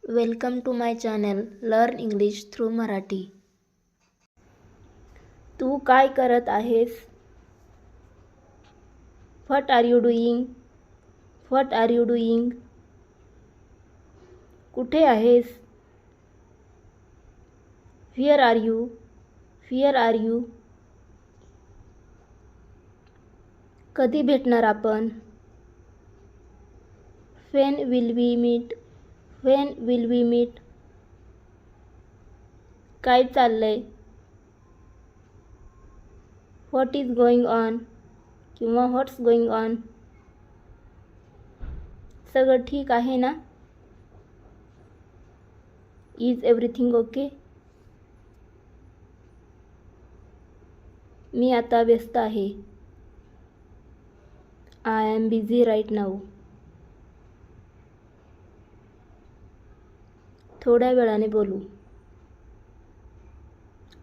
Welcome to my channel learn English through Marathi. तू काय करत आहेस? What are you doing? What are you doing? कुठे आहेस? Where are you? Where are you? कधी भेटणार आपण? When will we meet? When will we meet? काय चाललंय? What is going on? किंवा व्हॉट्स गोइंग ऑन? सगळं ठीक आहे ना? Is everything okay? मी आता व्यस्त आहे. I am busy right now. थोड्या वेळाने बोलू.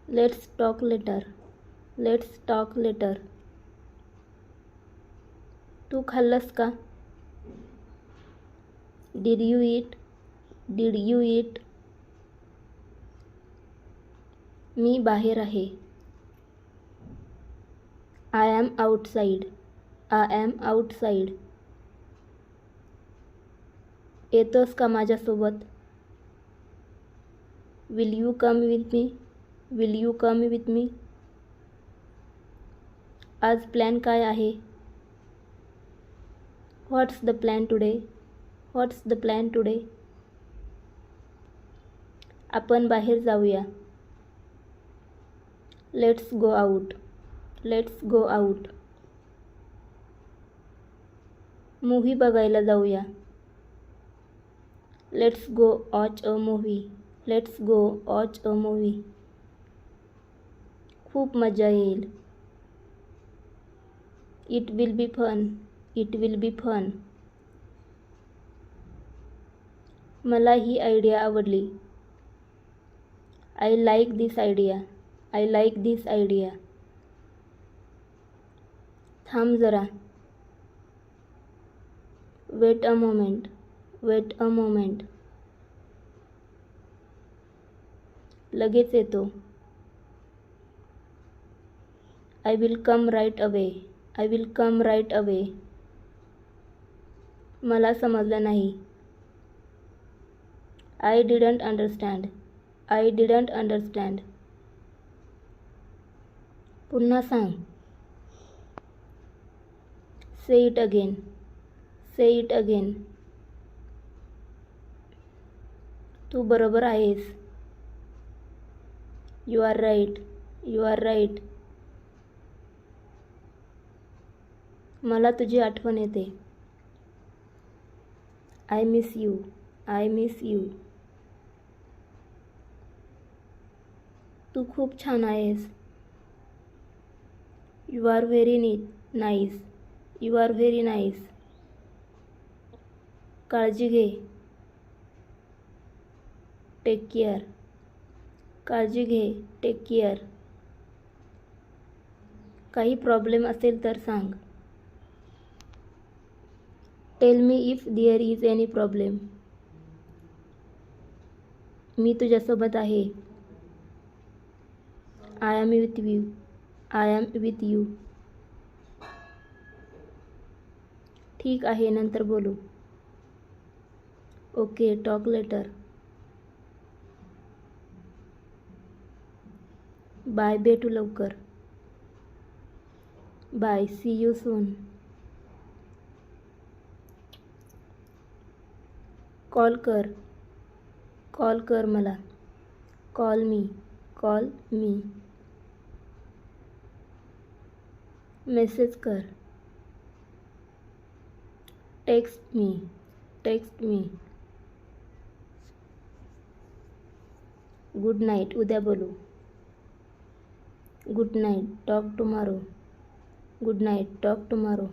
Let's talk later. Let's talk later. तू खाल्लंस का? Did you eat? Did you eat? मी बाहेर आहे. I am outside. I am outside. येतोस का माझ्यासोबत? Will you come with me? Will you come with me? आज प्लॅन काय आहे? What's the plan today? What's the plan today? आपण बाहेर जाऊया. Let's go out. Let's go out. Movie बघायला जाऊया. Let's go watch a movie. Let's go watch a movie. खूप मजा येईल. It will be fun. It will be fun. मला ही आयडिया आवडली. I like this idea. I like this idea. थांब जरा. Wait a moment. Wait a moment. लगेच येतो. I will come right away. I will come right away. मला समजलं नाही. I didn't understand. I didn't understand. पुन्हा सांग. Say it again. Say it again. तू बरोबर आहेस. You are right. You are right. मला तुझी आठवण येते. I miss you. I miss you. तू खूप छान आहेस. You are very nice. You are very nice. काळजी घे. Take care. काळजी घे. Take care. काही प्रॉब्लेम असेल तर सांग. Tell me if there is any problem. मी तुझ्यासोबत आहे. I am with you. I am with you. ठीक आहे, नंतर बोलू. Okay, talk later. बाय, भेटू लवकर. Bye, see you soon. Call कर. कॉल कर मला. Call me. Call me. Message कर. Text me. Text me. Good night. उद्या बोलू. Good night. Talk tomorrow. Good night. Talk tomorrow.